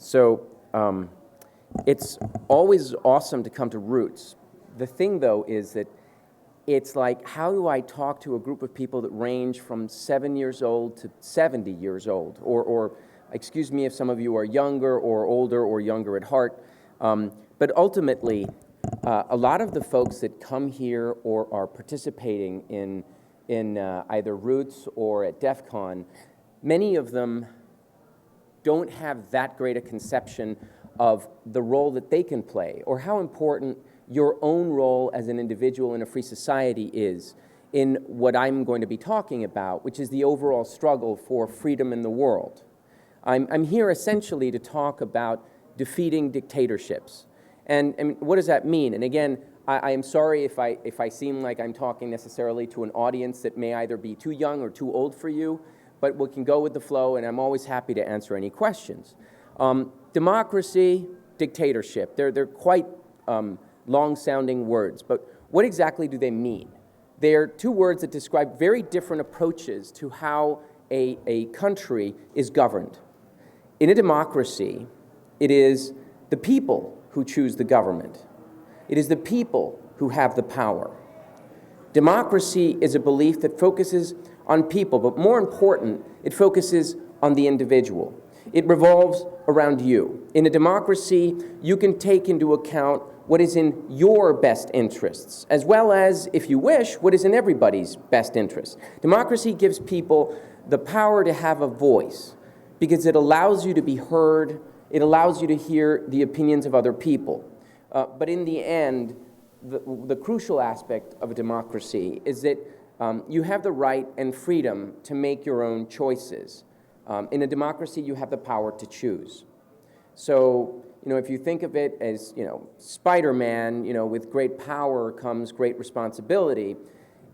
So it's always awesome to come to Roots. The thing, though, is that it's like, how do I talk to a group of people that range from 7 years old to 70 years old? Or excuse me if some of you are younger or older or younger at heart. But ultimately, a lot of the folks that come here or are participating in either Roots or at DEF CON, many of them don't have that great a conception of the role that they can play or how important your own role as an individual in a free society is in what I'm going to be talking about, which is the overall struggle for freedom in the world. I'm here essentially to talk about defeating dictatorships. And what does that mean? And again, I am sorry if I seem like I'm talking necessarily to an audience that may either be too young or too old for you, but we can go with the flow, and I'm always happy to answer any questions. Democracy, dictatorship, they're quite long-sounding words, but what exactly do they mean? They're two words that describe very different approaches to how a country is governed. In a democracy, it is the people who choose the government. It is the people who have the power. Democracy is a belief that focuses on people, but more important, it focuses on the individual. It revolves around you. In a democracy, you can take into account what is in your best interests, as well as, if you wish, what is in everybody's best interests. Democracy gives people the power to have a voice because it allows you to be heard, it allows you to hear the opinions of other people. But in the end, the crucial aspect of a democracy is that you have the right and freedom to make your own choices. In a democracy, you have the power to choose. So, if you think of it as, Spider-Man, with great power comes great responsibility.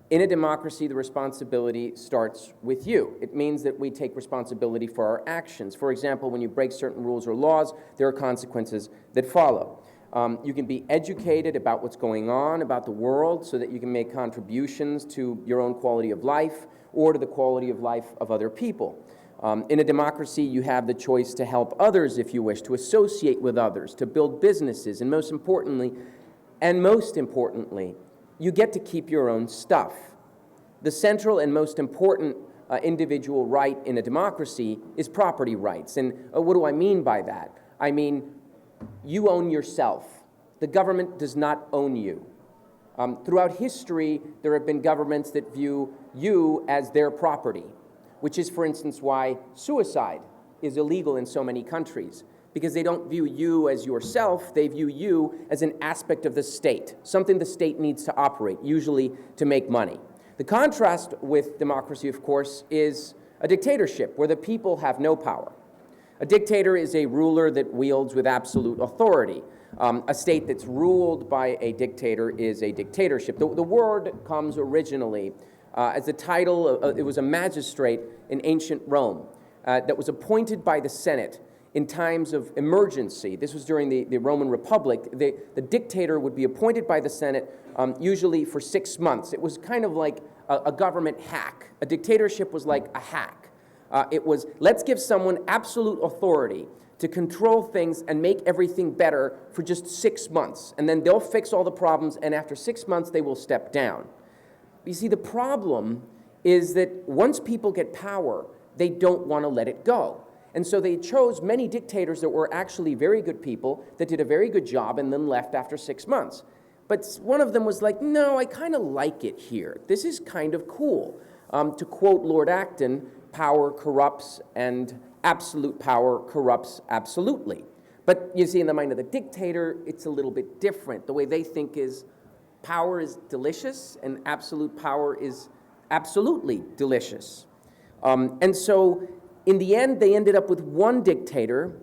In a democracy, the responsibility starts with you. It means that we take responsibility for our actions. For example, when you break certain rules or laws, there are consequences that follow. You can be educated about what's going on, about the world, so that you can make contributions to your own quality of life or to the quality of life of other people. In a democracy, you have the choice to help others if you wish, to associate with others, to build businesses, and most importantly, you get to keep your own stuff. The central and most important individual right in a democracy is property rights. And what do I mean by that? I mean, you own yourself. The government does not own you. Throughout history, there have been governments that view you as their property, which is, for instance, why suicide is illegal in so many countries, because they don't view you as yourself, they view you as an aspect of the state, something the state needs to operate, usually to make money. The contrast with democracy, of course, is a dictatorship, where the people have no power. A dictator is a ruler that wields with absolute authority. A state that's ruled by a dictator is a dictatorship. The word comes originally as a title, it was a magistrate in ancient Rome that was appointed by the Senate in times of emergency. This was during the Roman Republic. The dictator would be appointed by the Senate, usually for 6 months. It was kind of like a government hack. A dictatorship was like a hack. It was, let's give someone absolute authority to control things and make everything better for just 6 months. And then they'll fix all the problems, and after 6 months, they will step down. You see, the problem is that once people get power, they don't want to let it go. And so they chose many dictators that were actually very good people, that did a very good job, and then left after 6 months. But one of them was like, no, I kind of like it here. This is kind of cool. To quote Lord Acton, power corrupts and absolute power corrupts absolutely. But you see, in the mind of the dictator, it's a little bit different. The way they think is power is delicious and absolute power is absolutely delicious. And so in the end, they ended up with one dictator.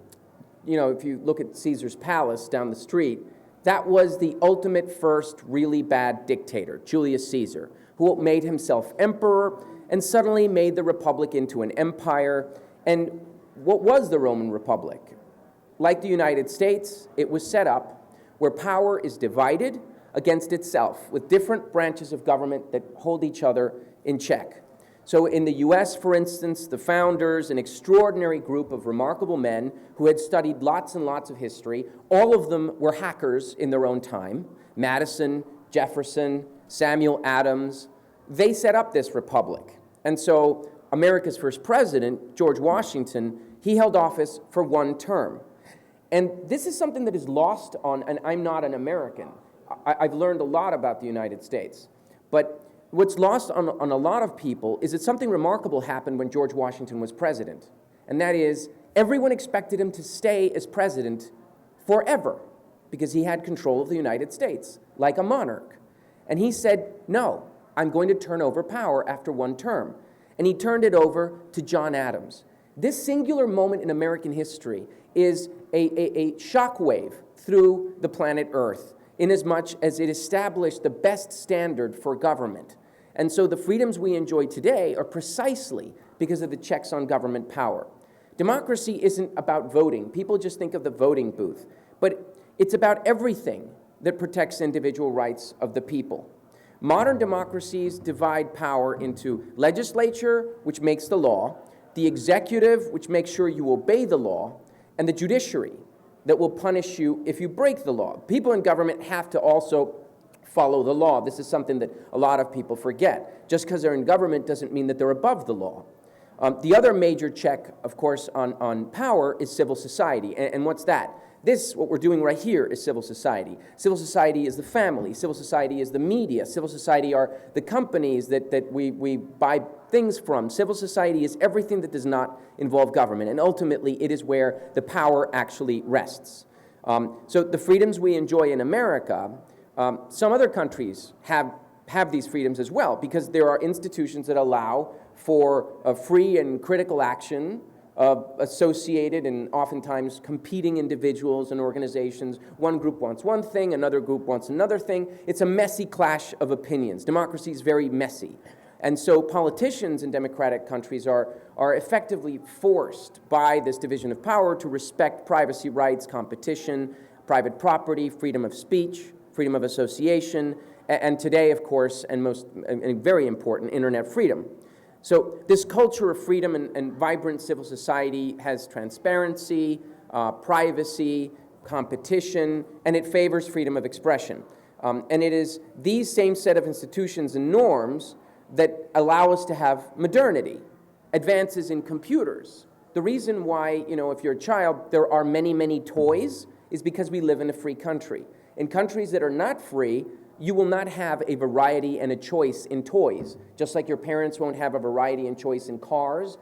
If you look at Caesar's palace down the street, that was the ultimate first really bad dictator, Julius Caesar, who made himself emperor and suddenly made the republic into an empire. And what was the Roman Republic? Like the United States, it was set up where power is divided against itself, with different branches of government that hold each other in check. So in the US, for instance, the founders, an extraordinary group of remarkable men who had studied lots and lots of history, all of them were hackers in their own time. Madison, Jefferson, Samuel Adams, they set up this republic. And so America's first president, George Washington, he held office for one term. And this is something that is lost on, and I'm not an American. I've learned a lot about the United States. But what's lost on a lot of people is that something remarkable happened when George Washington was president. And that is, everyone expected him to stay as president forever because he had control of the United States, like a monarch. And he said, no, I'm going to turn over power after one term. And he turned it over to John Adams. This singular moment in American history is a shockwave through the planet Earth, inasmuch as it established the best standard for government. And so the freedoms we enjoy today are precisely because of the checks on government power. Democracy isn't about voting. People just think of the voting booth. But it's about everything that protects individual rights of the people. Modern democracies divide power into legislature, which makes the law, the executive, which makes sure you obey the law, and the judiciary, that will punish you if you break the law. People in government have to also follow the law. This is something that a lot of people forget. Just because they're in government doesn't mean that they're above the law. The other major check, of course, on power is civil society. And what's that? This, what we're doing right here, is civil society. Civil society is the family. Civil society is the media. Civil society are the companies that we buy things from. Civil society is everything that does not involve government. And ultimately, it is where the power actually rests. So the freedoms we enjoy in America, some other countries have these freedoms as well, because there are institutions that allow for a free and critical action of associated and oftentimes competing individuals and organizations. One group wants one thing, another group wants another thing. It's a messy clash of opinions. Democracy is very messy. And so politicians in democratic countries are effectively forced by this division of power to respect privacy rights, competition, private property, freedom of speech, freedom of association, and today, of course, and very important, internet freedom. So this culture of freedom and vibrant civil society has transparency, privacy, competition, and it favors freedom of expression. And it is these same set of institutions and norms that allow us to have modernity, advances in computers. The reason why, if you're a child, there are many, many toys is because we live in a free country. In countries that are not free, you will not have a variety and a choice in toys, just like your parents won't have a variety and choice in cars.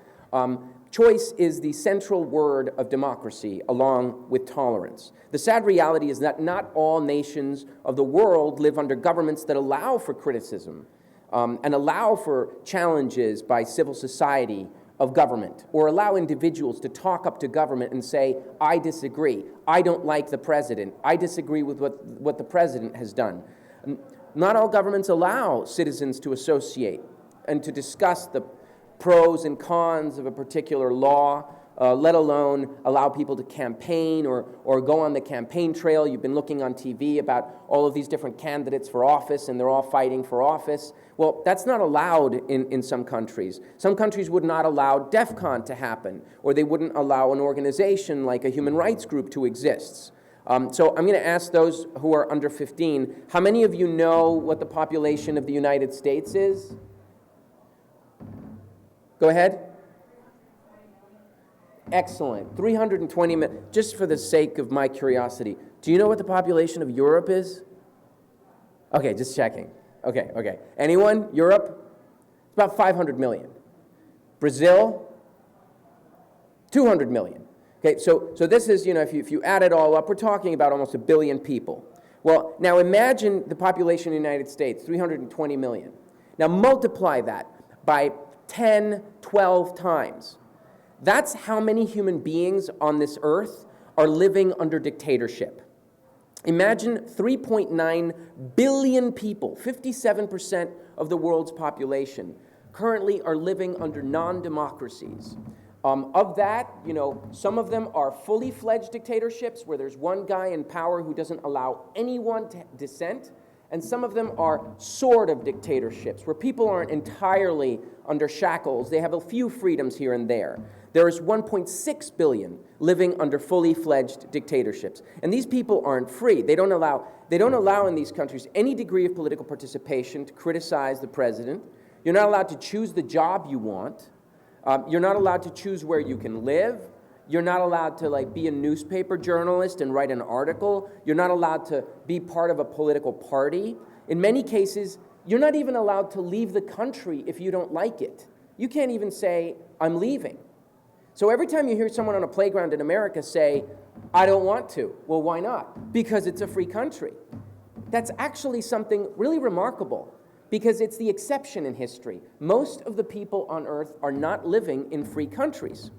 Choice is the central word of democracy, along with tolerance. The sad reality is that not all nations of the world live under governments that allow for criticism and allow for challenges by civil society of government, or allow individuals to talk up to government and say, I disagree, I don't like the president, I disagree with what the president has done. Not all governments allow citizens to associate and to discuss the pros and cons of a particular law, let alone allow people to campaign or go on the campaign trail. You've been looking on TV about all of these different candidates for office, and they're all fighting for office. Well, that's not allowed in some countries. Some countries would not allow DEF CON to happen, or they wouldn't allow an organization like a human rights group to exist. So I'm going to ask those who are under 15, how many of you know what the population of the United States is? Go ahead. Excellent. 320 million. Just for the sake of my curiosity, do you know what the population of Europe is? Okay, just checking. Okay. Anyone? Europe? It's about 500 million. Brazil? 200 million. Okay, so this is, if you add it all up, we're talking about almost 1 billion people. Well, now imagine the population of the United States, 320 million. Now multiply that by 10, 12 times. That's how many human beings on this earth are living under dictatorship. Imagine 3.9 billion people, 57% of the world's population, currently are living under non-democracies. Of that, some of them are fully fledged dictatorships where there's one guy in power who doesn't allow anyone to dissent, and some of them are sort of dictatorships, where people aren't entirely under shackles. They have a few freedoms here and there. There is 1.6 billion living under fully fledged dictatorships. And these people aren't free. They don't allow in these countries any degree of political participation to criticize the president. You're not allowed to choose the job you want. You're not allowed to choose where you can live. You're not allowed to be a newspaper journalist and write an article. You're not allowed to be part of a political party. In many cases, you're not even allowed to leave the country if you don't like it. You can't even say, I'm leaving. So every time you hear someone on a playground in America say, I don't want to, well, why not? Because it's a free country. That's actually something really remarkable, because it's the exception in history. Most of the people on Earth are not living in free countries.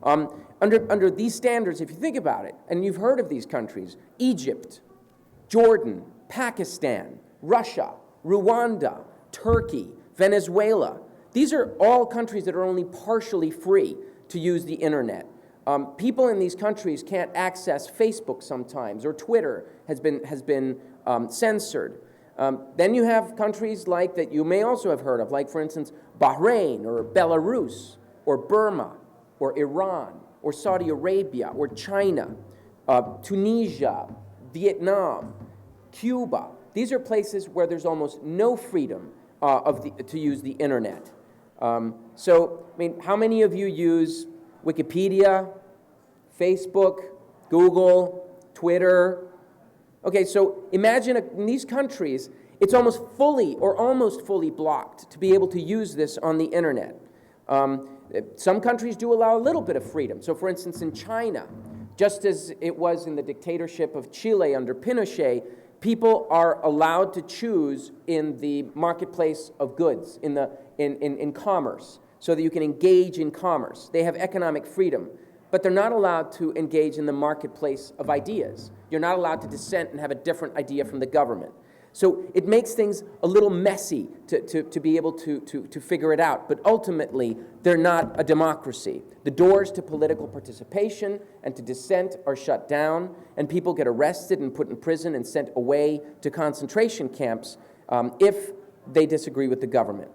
Under these standards, if you think about it, and you've heard of these countries, Egypt, Jordan, Pakistan, Russia, Rwanda, Turkey, Venezuela, these are all countries that are only partially free to use the internet. People in these countries can't access Facebook sometimes, or Twitter has been censored. Then you have countries like that you may also have heard of, like, for instance, Bahrain, or Belarus, or Burma, or Iran, or Saudi Arabia, or China, Tunisia, Vietnam, Cuba. These are places where there's almost no freedom to use the internet. So, I mean, how many of you use Wikipedia, Facebook, Google, Twitter? Okay, so imagine in these countries, it's almost fully blocked to be able to use this on the internet. Some countries do allow a little bit of freedom. So, for instance, in China, just as it was in the dictatorship of Chile under Pinochet, people are allowed to choose in the marketplace of goods, in commerce, so that you can engage in commerce. They have economic freedom, but they're not allowed to engage in the marketplace of ideas. You're not allowed to dissent and have a different idea from the government. So it makes things a little messy to be able to figure it out, but ultimately, they're not a democracy. The doors to political participation and to dissent are shut down, and people get arrested and put in prison and sent away to concentration camps if they disagree with the government.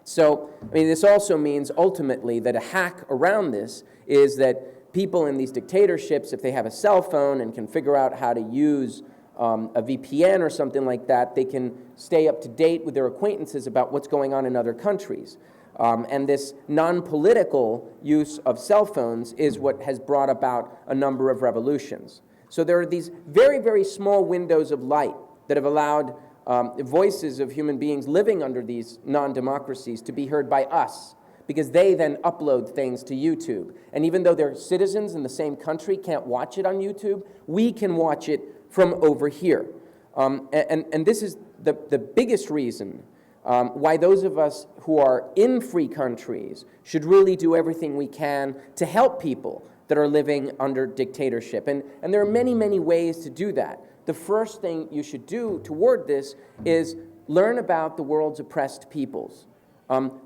So, I mean, this also means ultimately that a hack around this is that people in these dictatorships, if they have a cell phone and can figure out how to use a VPN or something like that, they can stay up to date with their acquaintances about what's going on in other countries. And this non-political use of cell phones is what has brought about a number of revolutions. So there are these very, very small windows of light that have allowed voices of human beings living under these non-democracies to be heard by us, because they then upload things to YouTube. And even though they're citizens in the same country, can't watch it on YouTube, we can watch it from over here. And this is the biggest reason why those of us who are in free countries should really do everything we can to help people that are living under dictatorship. And there are many, many ways to do that. The first thing you should do toward this is learn about the world's oppressed peoples.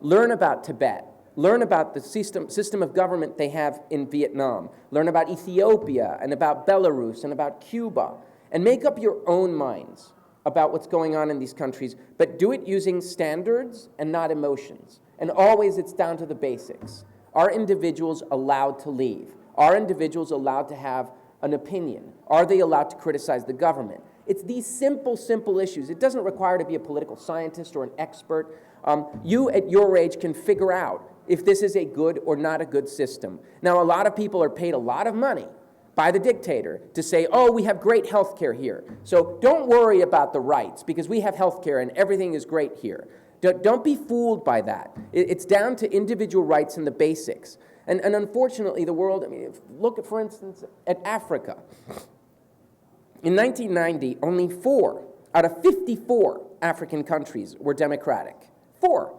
Learn about Tibet. Learn about the system of government they have in Vietnam. Learn about Ethiopia and about Belarus and about Cuba. And make up your own minds about what's going on in these countries, but do it using standards and not emotions. And always it's down to the basics. Are individuals allowed to leave? Are individuals allowed to have an opinion? Are they allowed to criticize the government? It's these simple issues. It doesn't require to be a political scientist or an expert. You at your age can figure out if this is a good or not a good system. Now, a lot of people are paid a lot of money by the dictator to say, oh, we have great health care here. So don't worry about the rights, because we have health care and everything is great here. Don't be fooled by that. It's down to individual rights and the basics. And unfortunately, the world, I mean, look at, for instance, at Africa. In 1990, only 4 out of 54 African countries were democratic. 4.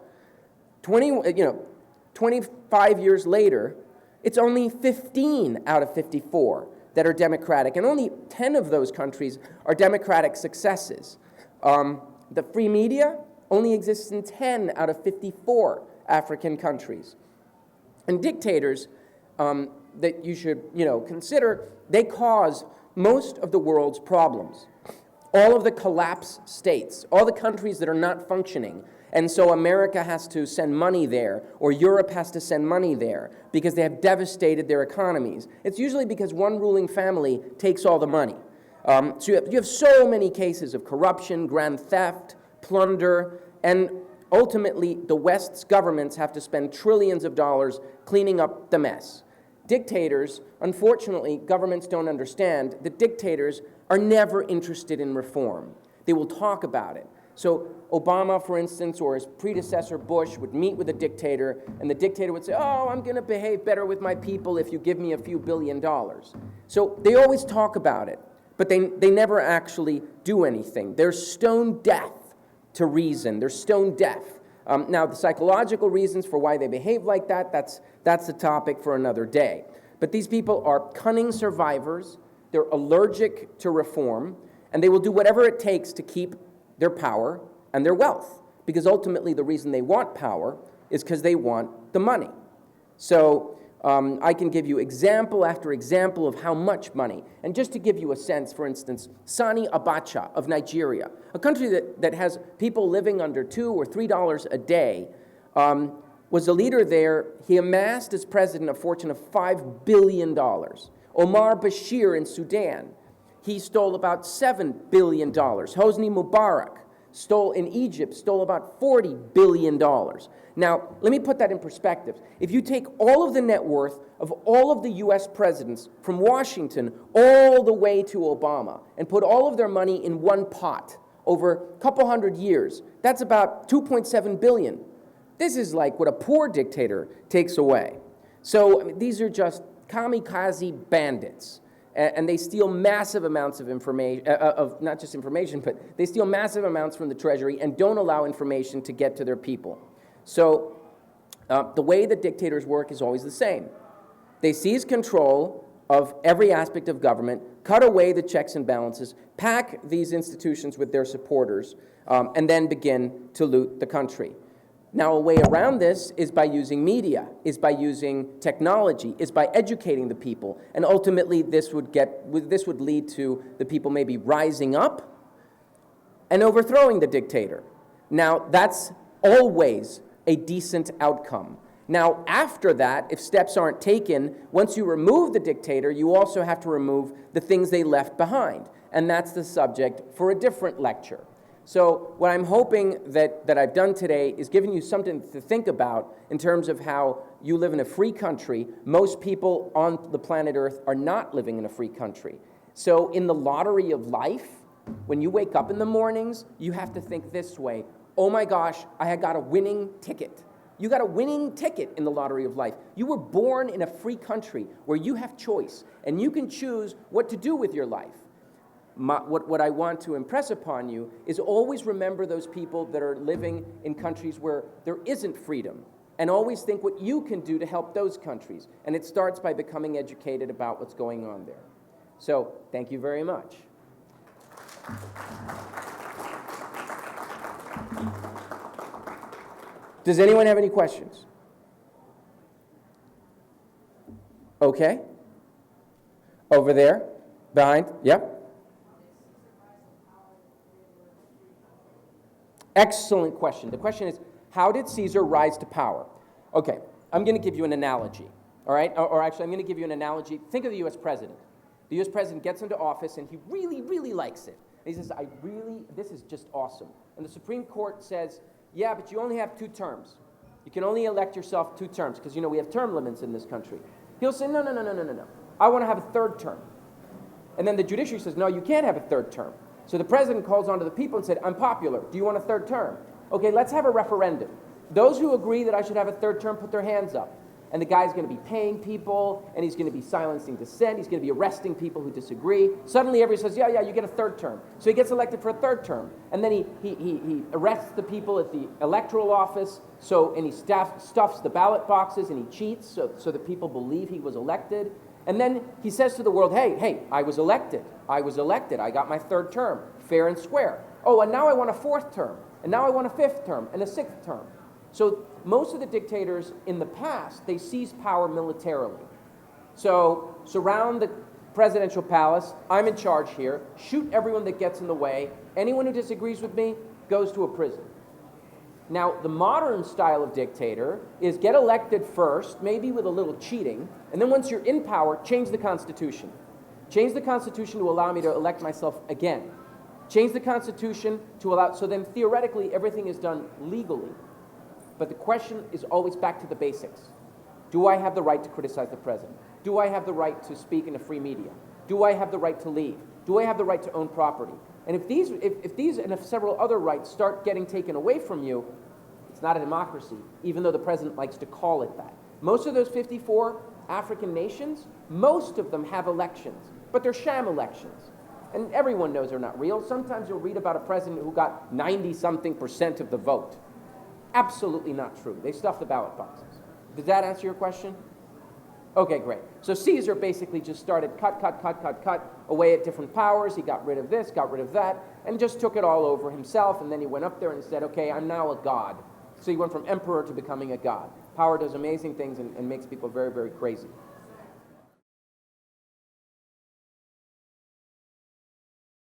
25 years later, it's only 15 out of 54 that are democratic, and only 10 of those countries are democratic successes. The free media only exists in 10 out of 54 African countries. And dictators that you should consider, they cause most of the world's problems. all of the collapsed states, all the countries that are not functioning. And so America has to send money there, or Europe has to send money there, because they have devastated their economies. It's usually because one ruling family takes all the money. So you have so many cases of corruption, grand theft, plunder, and ultimately the West's governments have to spend trillions of dollars cleaning up the mess. Dictators, unfortunately, governments don't understand that dictators are never interested in reform. They will talk about it. So Obama, for instance, or his predecessor Bush would meet with a dictator, and the dictator would say, oh, I'm going to behave better with my people if you give me a few $1 billion. So they always talk about it, but they never actually do anything. They're stone deaf to reason. They're stone deaf. Now, the psychological reasons for why they behave like that, that's a topic for another day. But these people are cunning survivors. They're allergic to reform, and they will do whatever it takes to keep their power and their wealth, because ultimately the reason they want power is because they want the money. So I can give you example after example of how much money. And just to give you a sense, for instance, Sani Abacha of Nigeria, a country that has people living under $2 or $3 a day, was a leader there. He amassed as president a fortune of $5 billion. Omar Bashir in Sudan, he stole about $7 billion. Hosni Mubarak in Egypt stole about $40 billion. Now, let me put that in perspective. If you take all of the net worth of all of the US presidents from Washington all the way to Obama and put all of their money in one pot over a couple hundred years, that's about $2.7 billion. This is like what a poor dictator takes away. So I mean, these are just kamikaze bandits. And they steal massive amounts of information, of not just information, but they steal massive amounts from the Treasury and don't allow information to get to their people. So the way that dictators work is always the same. They seize control of every aspect of government, cut away the checks and balances, pack these institutions with their supporters, and then begin to loot the country. Now, a way around this is by using media, is by using technology, is by educating the people, and ultimately this would lead to the people maybe rising up and overthrowing the dictator. Now, that's always a decent outcome. Now, after that, if steps aren't taken, once you remove the dictator, you also have to remove the things they left behind, and that's the subject for a different lecture. So what I'm hoping that I've done today is giving you something to think about in terms of how you live in a free country. Most people on the planet Earth are not living in a free country. So in the lottery of life, when you wake up in the mornings, you have to think this way: oh my gosh, I had got a winning ticket. You got a winning ticket in the lottery of life. You were born in a free country where you have choice, and you can choose what to do with your life. What I want to impress upon you is always remember those people that are living in countries where there isn't freedom, and always think what you can do to help those countries. And it starts by becoming educated about what's going on there. So, thank you very much. Does anyone have any questions? Okay. Over there, behind, yep. Excellent question. The question is, how did Caesar rise to power? Okay, I'm going to give you an analogy, all right? Or actually, I'm going to give you an analogy. Think of the U.S. president. The U.S. president gets into office, and he really, really likes it. And he says, this is just awesome. And the Supreme Court says, yeah, but you only have 2 terms. You can only elect yourself 2 terms, because, we have term limits in this country. He'll say, no. I want to have a 3rd term. And then the judiciary says, no, you can't have a 3rd term. So the president calls on to the people and said, I'm popular. Do you want a 3rd term? Okay, let's have a referendum. Those who agree that I should have a 3rd term, put their hands up. And the guy's going to be paying people, and he's going to be silencing dissent. He's going to be arresting people who disagree. Suddenly everybody says, yeah, you get a 3rd term. So he gets elected for a 3rd term. And then he arrests the people at the electoral office, and he stuffs the ballot boxes, and he cheats so that people believe he was elected. And then he says to the world, hey, I was elected. I got my 3rd term, fair and square. Oh, and now I want a 4th term. And now I want a 5th term and a 6th term. So most of the dictators in the past, they seized power militarily. So surround presidential palace, I'm in charge here, shoot everyone that gets in the way, anyone who disagrees with me goes to a prison. Now, the modern style of dictator is get elected first, maybe with a little cheating, and then once you're in power, change the Constitution. Change the Constitution to allow me to elect myself again. Change the Constitution to allow, so then theoretically everything is done legally. But the question is always back to the basics. Do I have the right to criticize the president? Do I have the right to speak in a free media? Do I have the right to leave? Do I have the right to own property? And if these and if several other rights start getting taken away from you, it's not a democracy, even though the president likes to call it that. Most of those 54 African nations, most of them have elections, but they're sham elections. And everyone knows they're not real. Sometimes you'll read about a president who got 90-something% of the vote. Absolutely not true. They stuffed the ballot boxes. Did that answer your question? Okay, great. So Caesar basically just started cut away at different powers. He got rid of this, got rid of that, and just took it all over himself. And then he went up there and said, okay, I'm now a god. So he went from emperor to becoming a god. Power does amazing things and makes people very, very crazy.